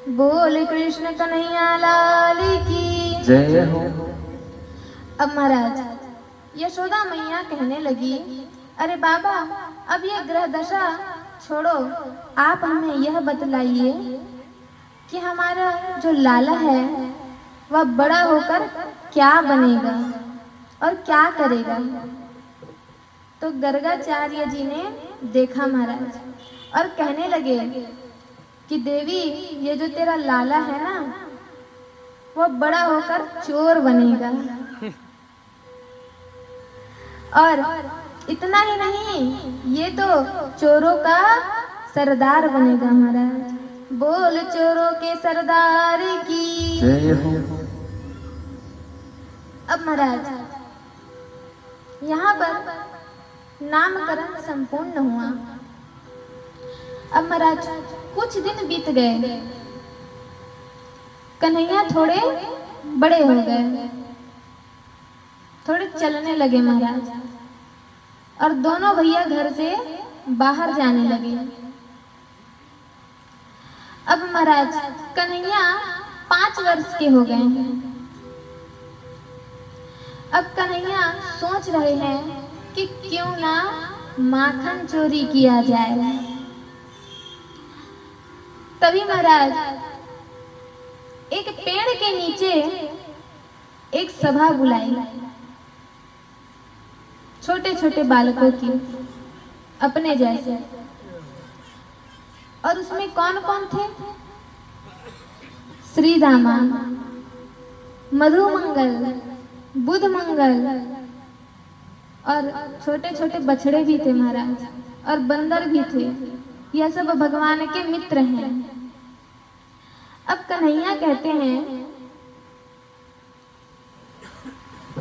बोल कृष्ण कन्हैया लाल की जय हो। अब महाराज यशोदा मैया कहने लगी, अरे बाबा अब ये ग्रह दशा छोड़ो, आप हमें यह बतलाइए कि हमारा जो लाला है वह बड़ा होकर क्या बनेगा और क्या करेगा। तो गर्गाचार्य जी ने देखा महाराज और कहने लगे कि देवी ये जो तेरा लाला है ना वो बड़ा होकर चोर बनेगा, और इतना ही नहीं ये तो चोरों का सरदार बनेगा महाराज। बोल चोरों के सरदार की जय हो। अब महाराज यहाँ पर नामकरण संपूर्ण हुआ। अब महाराज कुछ दिन बीत गए, कन्हैया थोड़े बड़े हो गए, थोड़े चलने लगे महाराज, और दोनों भैया घर से बाहर जाने लगे। अब महाराज कन्हैया 5 वर्ष के हो गए हैं। अब कन्हैया सोच रहे हैं कि क्यों ना माखन चोरी किया जाए। तभी महाराज एक पेड़ के नीचे एक सभा बुलाई, छोटे छोटे बालकों की, अपने जैसे। और उसमें कौन कौन थे? श्री दामा, मधुमंगल, बुध मंगल, और छोटे छोटे बछड़े भी थे महाराज, और बंदर भी थे। यह सब भगवान के मित्र हैं। अब कन्हैया कहते हैं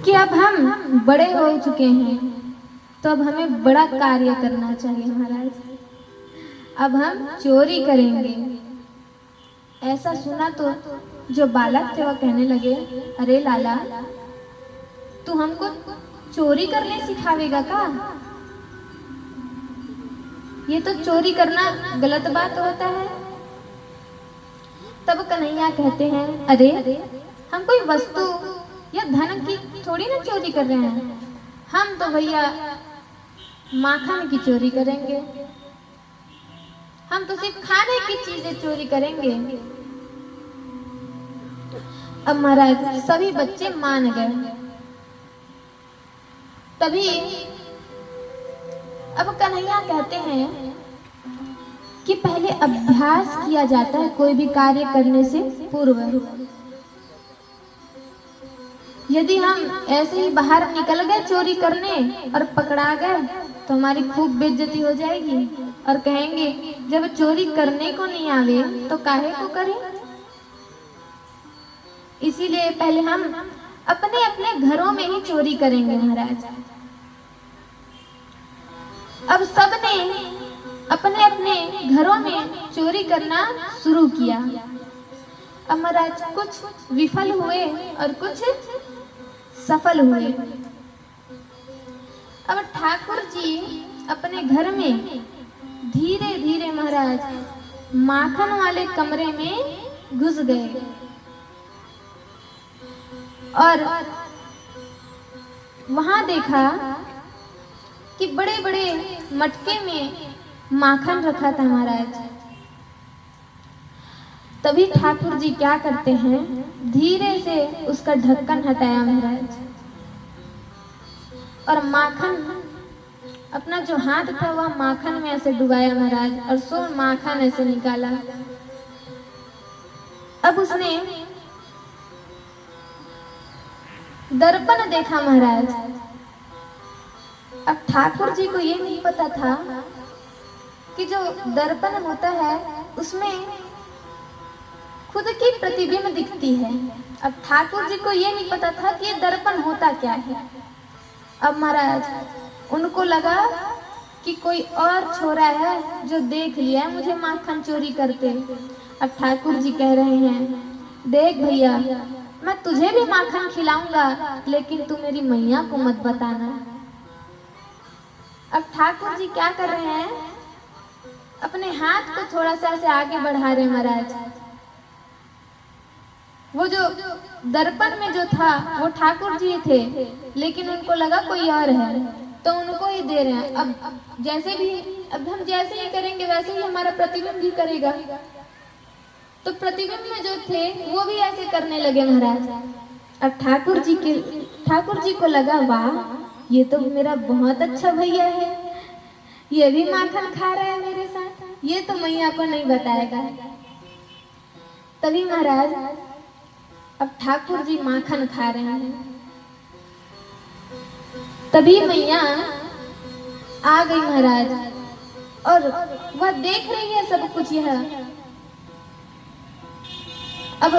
कि अब हम बड़े हो चुके हैं तो अब हमें बड़ा कार्य करना चाहिए महाराज, अब हम चोरी करेंगे। ऐसा सुना तो जो बालक थे वह कहने लगे, अरे लाला तू हमको चोरी करने सिखावेगा का? ये तो चोरी करना गलत बात होता है। तब कन्हैया कहते हैं, अरे हम कोई वस्तु या धन की थोड़ी ना चोरी कर रहे हैं, हम तो भैया माखन की चोरी करेंगे, हम तो सिर्फ खाने की चीजें चोरी करेंगे। अब महाराज सभी बच्चे मान गए। तभी अब कन्हैया कहते हैं कि पहले अभ्यास किया जाता है कोई भी कार्य करने से पूर्व। यदि हम ऐसे ही बाहर निकल गए चोरी करने और पकड़ा गए तो हमारी खूब बेइज्जती हो जाएगी, और कहेंगे जब चोरी करने को नहीं आवे तो काहे को करें। इसीलिए पहले हम अपने अपने घरों में ही चोरी करेंगे महाराज। अब सबने अपने अपने घरों में चोरी करना शुरू किया। अब महाराज कुछ विफल हुए और कुछ सफल हुए। अब ठाकुर जी अपने घर में धीरे धीरे महाराज माखन वाले कमरे में घुस गए, और वहां देखा कि बड़े बड़े मटके में माखन रखा था महाराज। तभी ठाकुर जी क्या करते हैं, धीरे से उसका ढक्कन हटाया महाराज, और माखन अपना जो हाथ था वह माखन में ऐसे डुबाया महाराज, और सो माखन ऐसे निकाला। अब उसने दर्पण देखा महाराज। अब ठाकुर जी को ये नहीं पता था कि जो दर्पण होता है उसमें खुद की प्रतिबिंब दिखती है। अब ठाकुर जी को ये नहीं पता था कि ये दर्पण होता क्या है। अब महाराज उनको लगा कि कोई और छोरा है जो देख लिया है मुझे माखन चोरी करते। अब ठाकुर जी कह रहे हैं, देख भैया मैं तुझे भी माखन खिलाऊंगा, लेकिन तू मेरी मैया को मत बताना। अब ठाकुर जी क्या कर रहे हैं, अपने हाथ को थोड़ा सा से आगे बढ़ा रहे महाराज, वो जो दर्पण में जो था वो ठाकुर जी थे, लेकिन उनको लगा कोई और है तो उनको ही दे रहे हैं। अब जैसे भी, अब हम जैसे ही करेंगे वैसे ही हमारा प्रतिबिंब भी करेगा। तो प्रतिबिंब में जो थे वो भी ऐसे करने लगे महाराज। अब ठाकुर जी को लगा, वाह ये तो मेरा बहुत अच्छा भैया है, ये भी माखन खा रहा है मेरे साथ, ये तो मैया को नहीं बताएगा। तभी महाराज अब ठाकुर जी माखन खा रहे हैं, तभी मैया आ गई महाराज, और वह देख रही है सब कुछ। यह अब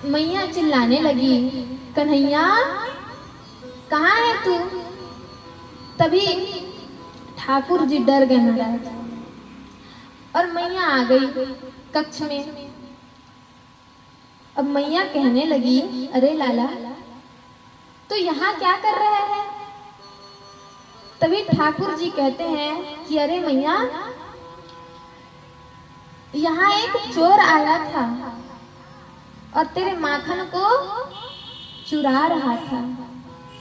मैया चिल्लाने लगी, कन्हैया कहाँ है तू? तभी ठाकुर जी डर गए महाराज, और मैया आ गई कक्ष में। अब मैया कहने लगी, अरे लाला तो यहाँ क्या कर रहा है? तभी ठाकुर जी कहते हैं कि अरे मैया, यहाँ एक चोर आया था और तेरे माखन को चुरा रहा था।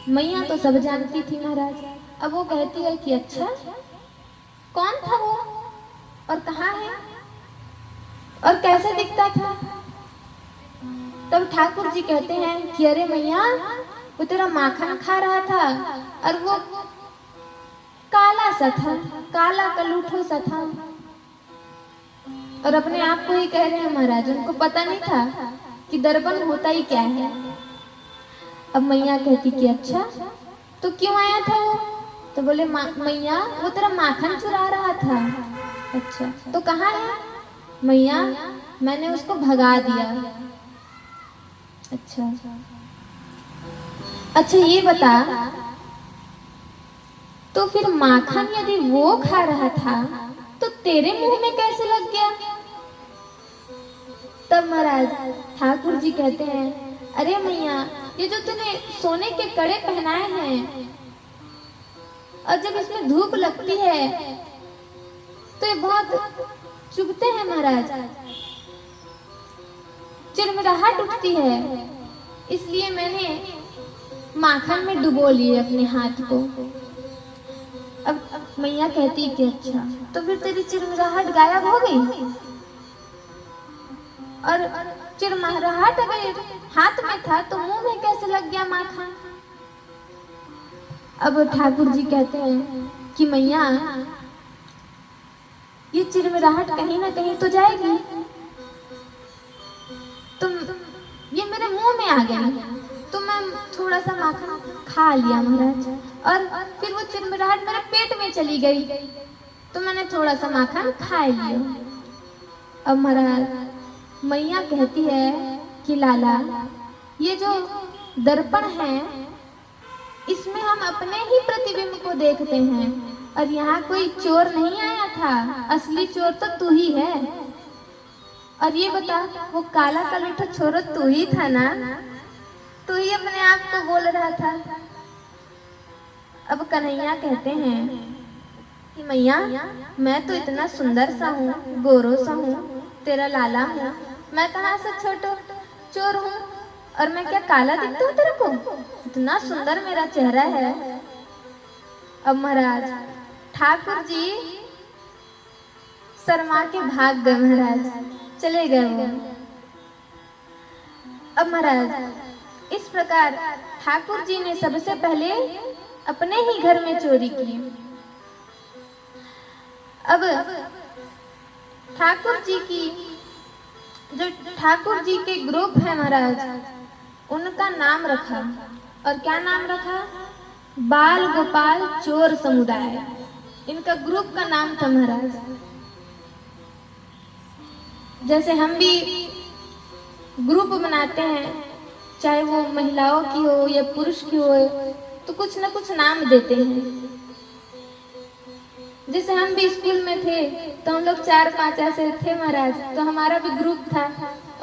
मैया तो सब जानती थी महाराज। अब वो कहती है कि अच्छा, कौन था वो और कहाँ है और कैसे दिखता था? तब ठाकुर जी कहते हैं कि अरे मैया, वो तेरा माखन खा रहा था और वो काला सा था, काला कलूठो सा था। और अपने आप को ही कह रहे हैं महाराज, उनको पता नहीं था कि दर्पण होता ही क्या है। अब मैया कहती कि अच्छा तो क्यों आया था वो? तो बोले मैया, वो तेरा माखन चुरा रहा था। अच्छा तो कहाँ है? मैया, मैंने उसको भगा दिया। अच्छा ये बता, तो फिर माखन यदि वो खा रहा था तो तेरे मुंह में कैसे लग गया? तब महाराज ठाकुर जी कहते हैं, अरे मैया, ये जो तूने सोने के कड़े पहनाए हैं और जब इसमें धूप लगती है तो ये बहुत चुभते हैं महाराज, चिरमिराहट उठती है, इसलिए मैंने माखन में डुबो लिए अपने हाथ को। अब मैया कहती कि अच्छा, तो फिर तेरी चिरमिराहट गायब हो गई? और चिरमिराहट अगर हाथ में था तो मुंह में कैसे लग गया माखन? अब ठाकुर जी कहते हैं कि मैया, ये चिरमिराहट कहीं ना कहीं तो जाएगी, तुम ये मेरे मुंह में आ गई तो मैं थोड़ा सा माखन खा लिया महाराज, और फिर वो चिरमिराहट मेरे पेट में चली गई तो मैंने थोड़ा सा माखन खा लिया। अब महाराज मैया कहती है कि लाला, ये जो दर्पण है इसमें हम अपने ही प्रतिबिंब को देखते हैं, और यहाँ कोई चोर नहीं आया था, असली चोर तो तू ही है। और ये बता, वो काला कलूठा छोरो तू ही था ना? तू ही अपने आप को बोल रहा था। अब कन्हैया कहते हैं कि मैया, मैं तो इतना सुंदर सा हूँ, गोरो सा हूँ, तेरा लाला हूँ, मैं कहाँ से छोटो चोर हूँ? और मैं क्या काला दिखता हूँ तेरे को? इतना सुंदर मेरा चेहरा है। अब महाराज ठाकुर जी शर्मा के भाग गए महाराज, चले गए वो। अब महाराज इस प्रकार ठाकुर जी ने सबसे पहले अपने ही घर में चोरी की। अब ठाकुर जी की जो ठाकुर जी के ग्रुप है महाराज, उनका नाम रखा, और क्या नाम रखा? बाल गोपाल चोर समुदाय, इनका ग्रुप का नाम था महाराज। जैसे हम भी ग्रुप बनाते हैं, चाहे वो महिलाओं की हो या पुरुष की हो, तो कुछ ना कुछ नाम देते हैं। जैसे हम भी स्कूल में थे तो हम लोग 4-5 ऐसे थे महाराज, तो हमारा भी ग्रुप था,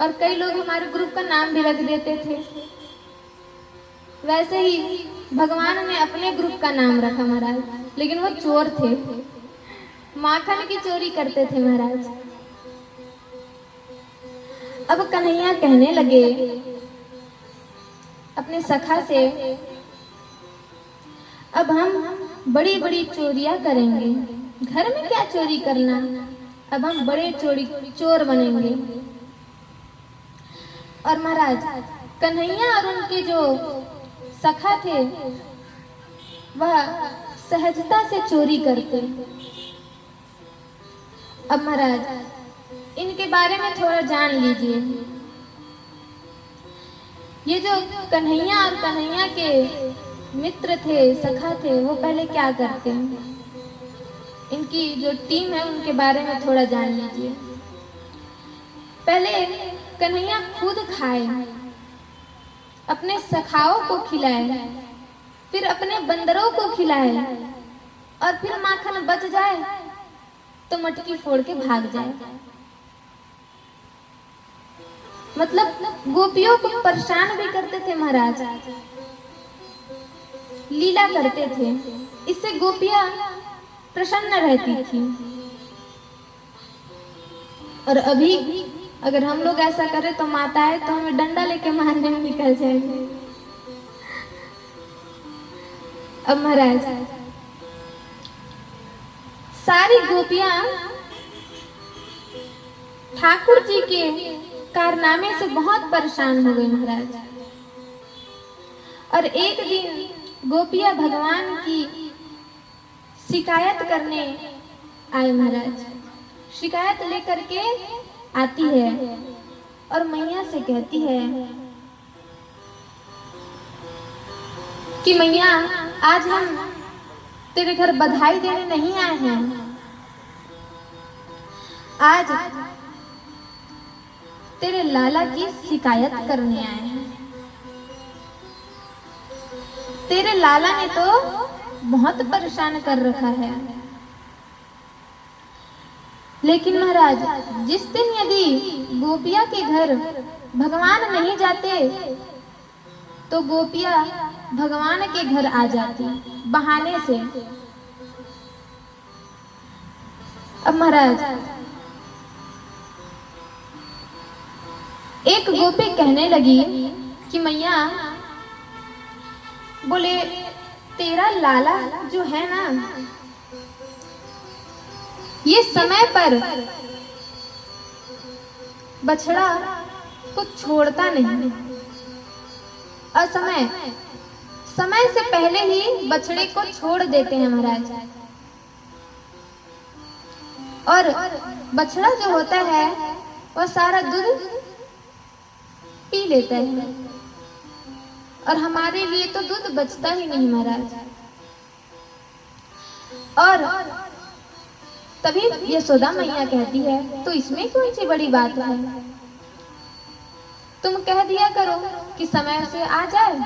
और कई लोग हमारे ग्रुप का नाम भी रख देते थे। वैसे ही भगवान ने अपने ग्रुप का नाम रखा महाराज, लेकिन वो चोर थे, माखन की चोरी करते थे महाराज। अब कन्हैया कहने लगे अपने सखा से, अब हम बड़ी बड़ी चोरियां करेंगे, घर में क्या चोरी करना, अब हम बड़े चोर बनेंगे। और महाराज कन्हैया और उनके जो सखा थे वह सहजता से चोरी करते। अब महाराज इनके बारे में थोड़ा जान लीजिए। ये जो कन्हैया और कन्हैया के मित्र थे, सखा थे, वो पहले क्या करते हैं, इनकी जो टीम है उनके बारे में थोड़ा जान लीजिए। पहले कन्हैया खुद खाए, अपने सखाओं को खिलाए, फिर अपने बंदरों को खिलाए, और फिर माखन बच जाए तो मटकी फोड़ के भाग जाए। मतलब गोपियों को परेशान भी करते थे महाराज, लीला करते थे, इससे गोपियां प्रसन्न रहती थी। और अभी अगर हम लोग ऐसा करें तो माताएं तो हमें डंडा लेके मारने में निकल जाएंगे। अब महाराज सारी गोपियां ठाकुर जी के कारनामे से बहुत परेशान हो गई महाराज। और एक दिन गोपियां भगवान की शिकायत करने आए महाराज। शिकायत लेकर के आती है और मैया से कहती है कि मैया आज हम तेरे घर बधाई देने नहीं आए हैं, आज तेरे लाला की शिकायत करने आए हैं। तेरे लाला ने तो बहुत परेशान कर रखा है। लेकिन महाराज जिस दिन यदि गोपिया के घर भगवान नहीं जाते तो गोपिया भगवान के घर आ जाती बहाने से। अब महाराज एक गोपी कहने लगी कि मैया बोले तेरा लाला जो है ना, ये समय पर बछड़ा को छोड़ता नहीं, असमय समय से पहले ही बछड़े को छोड़ देते हैं महाराज। और बछड़ा जो होता है वह सारा दूध पी लेता है और हमारे लिए तो दूध बचता ही नहीं महाराज। और तभी यशोदा मैया कहती है तो इसमें कौन सी बड़ी बात है, तुम कह दिया करो कि समय से आ जाए,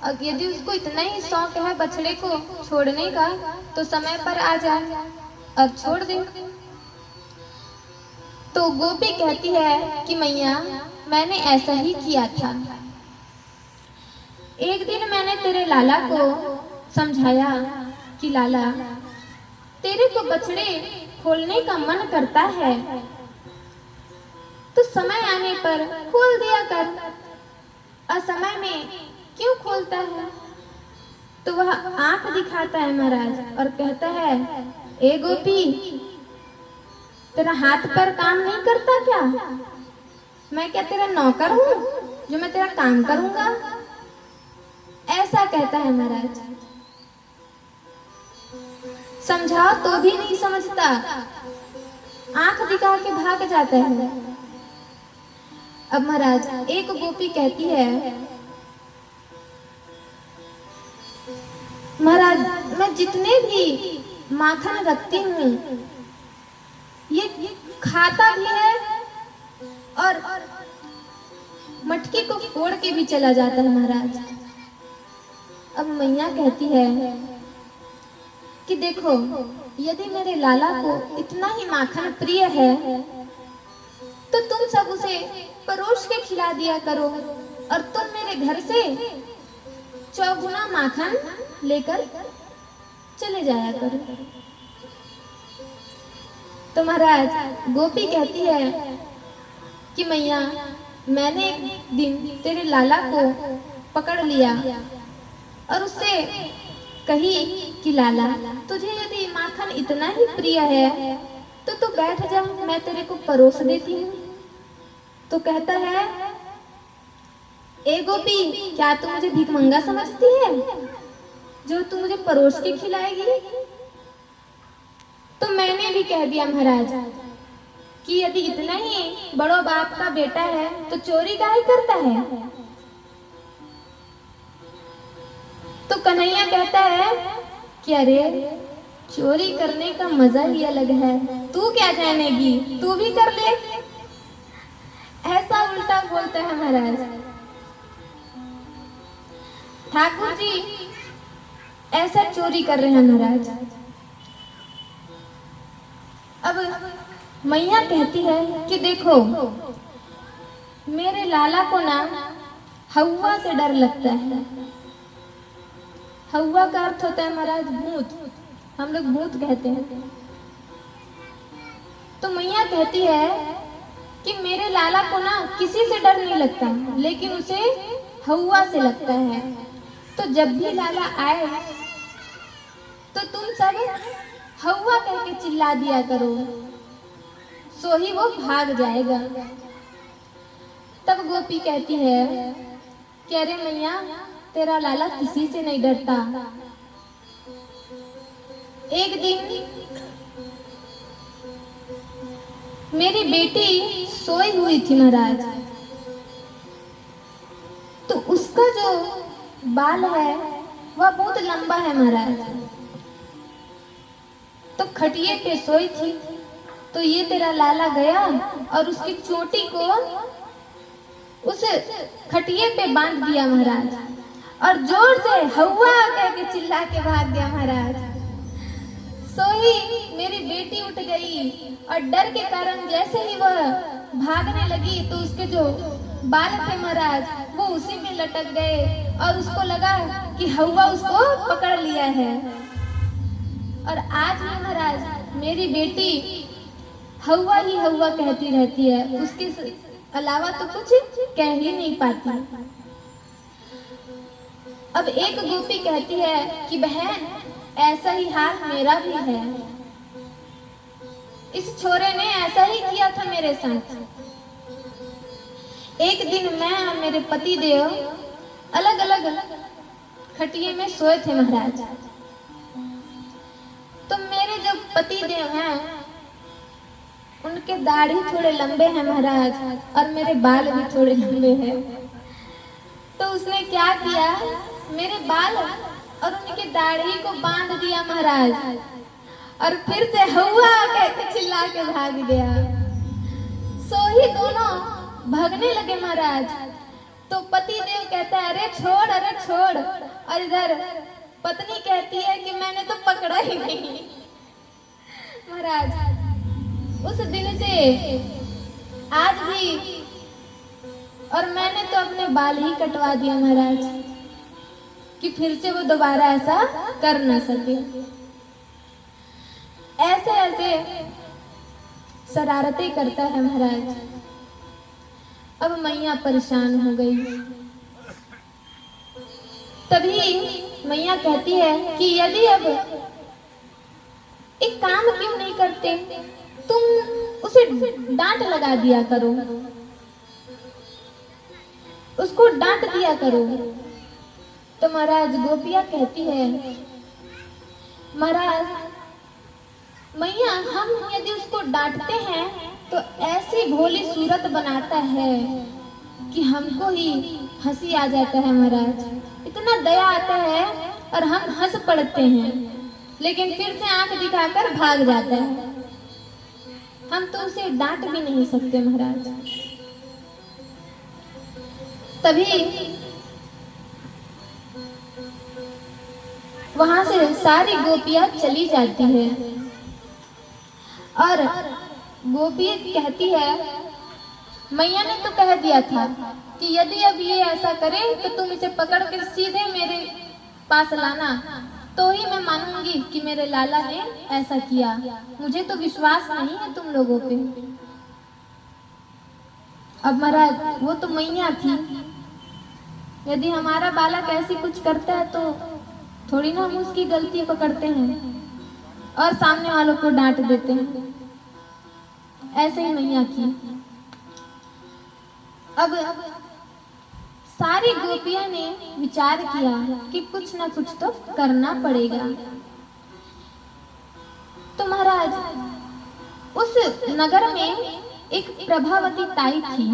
और यदि उसको इतना ही शौक है बछड़े को छोड़ने का तो समय पर आ जाए और छोड़ दे। तो गोपी कहती है कि मैया मैंने ऐसा ही किया था। एक दिन मैंने तेरे लाला को समझाया कि लाला तेरे को बछड़े खोलने का मन करता है तो समय आने पर खोल दिया कर, असमय में क्यों खोलता है। तो वह आंख दिखाता है महाराज और कहता है ए गोपी तेरा हाथ पर काम नहीं करता क्या, मैं क्या तेरा नौकर हूँ जो मैं तेरा काम करूंगा, ऐसा कहता है महाराज। समझाओ तो भी नहीं समझता, आंख दिखा के भाग जाता है। अब महाराज एक गोपी कहती है महाराज मैं जितने भी माखन रखती हूँ ये खाता भी है और मटकी को फोड़ के भी चला जाता है महाराज। अब मैया कहती है कि देखो यदि मेरे लाला को इतना ही माखन प्रिय है तो तुम सब उसे परोस के खिला दिया करो और तुम मेरे घर से चौगुना माखन लेकर चले जाया करो। तो महाराज गोपी कहती है कि मैया मैंने एक दिन तेरे लाला को पकड़ लिया और उससे कही कि लाला, तुझे यदि माखन इतना ही प्रिय है तो तू बैठ जा, मैं तेरे को परोस देती हूँ। तो कहता है, ए गोपी, क्या तू मुझे भिखमंगा समझती है जो तू मुझे परोस के खिलाएगी? तो मैंने भी कह दिया महाराज कि यदि इतना ही बड़ो बाप का बेटा है तो चोरी काहे करता है? तो कन्हैया कहता है कि अरे, चोरी करने का मजा ही अलग है, तू क्या जानेगी, तू भी कर ले। ऐसा उल्टा बोलता है महाराज। ठाकुर जी ऐसा चोरी कर रहे हैं महाराज। अब मैया कहती है कि देखो, मेरे लाला को ना हवा से डर लगता है। हवा का अर्थ होता है महाराज भूत, हम लोग भूत कहते हैं। तो मैया कहती है कि मेरे लाला को ना किसी से डर नहीं लगता, लेकिन उसे हवा से लगता है। तो जब भी लाला आए तो तुम सब हवा कह के चिल्ला दिया करो, सो ही वो भाग जाएगा। तब गोपी कहती है कि अरे मैया, तेरा लाला किसी से नहीं डरता। एक दिन मेरी बेटी सोई हुई थी महाराज, तो उसका जो बाल है वह बहुत लंबा है महाराज। तो खटिए पे सोई थी, तो ये तेरा लाला गया और उसकी चोटी को उस खटिए पे बांध दिया महाराज, और जोर से हवा कह के चिल्ला के भाग गया महाराज। सोई मेरी बेटी उठ गई और डर के कारण जैसे ही वह भागने लगी तो उसके जो बाल थे महाराज वो उसी में लटक गए और उसको लगा कि हवा उसको पकड़ लिया है। और आज भी महाराज मेरी बेटी हवा ही हवा कहती रहती है, उसके अलावा तो कुछ कह ही नहीं पाती। अब एक गोपी कहती है कि बहन, ऐसा ही हाल मेरा भी है, इस छोरे ने ऐसा ही किया था मेरे साथ। एक दिन मैं और मेरे पति देव अलग अलग खटिए में सोए थे महाराज। तो मेरे जो पति देव हैं उनके दाढ़ी थोड़े लंबे हैं महाराज, और मेरे बाल भी थोड़े लंबे हैं। तो उसने क्या किया, मेरे बाल और उनके दाढ़ी को बांध दिया महाराज, और फिर से हवा कह के चिल्ला के भाग गया। सो ही दोनों भागने लगे महाराज। तो पति देव कहता है अरे छोड़, अरे छोड़, और इधर पत्नी कहती है कि मैंने तो पकड़ा ही नहीं। महाराज उस दिन से आज भी, और मैंने तो अपने बाल ही कटवा दिया महाराज कि फिर से वो दोबारा ऐसा कर ना सके। ऐसे ऐसे शरारतें करता है महाराज। अब मैया परेशान हो गई। तभी मैया कहती है कि यदि अब एक काम क्यों नहीं करते, तुम उसे डांट लगा दिया करो, उसको डांट दिया करो। तो महाराज गोपिया कहती है, महाराज मैया, हम यदि उसको डांटते हैं तो ऐसी भोली सूरत बनाता है कि हमको ही हंसी आ जाता है महाराज, इतना दया आता है और हम हंस पड़ते हैं, लेकिन फिर से आंख दिखाकर भाग जाता है। हम तो उसे डांट भी नहीं सकते महाराज। तभी वहां से सारी गोपियां चली जाती है और गोपी कहती है, मैया ने तो कह दिया था कि यदि अब ये ऐसा करे तो तुम इसे पकड़ कर सीधे मेरे पास लाना, तो ही मैं मानूंगी कि मेरे लाला ने ऐसा किया। मुझे तो विश्वास नहीं है तुम लोगों पे। अब महाराज वो तो मैया थी, यदि हमारा बालक ऐसी कुछ करता है तो थोड़ी ना हम उसकी गलती पकड़ते हैं और सामने वालों को डांट देते हैं। ऐसे ही मैया की। अब सारी गोपियां ने विचार किया कि कुछ ना कुछ तो करना पड़ेगा। तो महाराज उस नगर में एक प्रभावती ताई थी।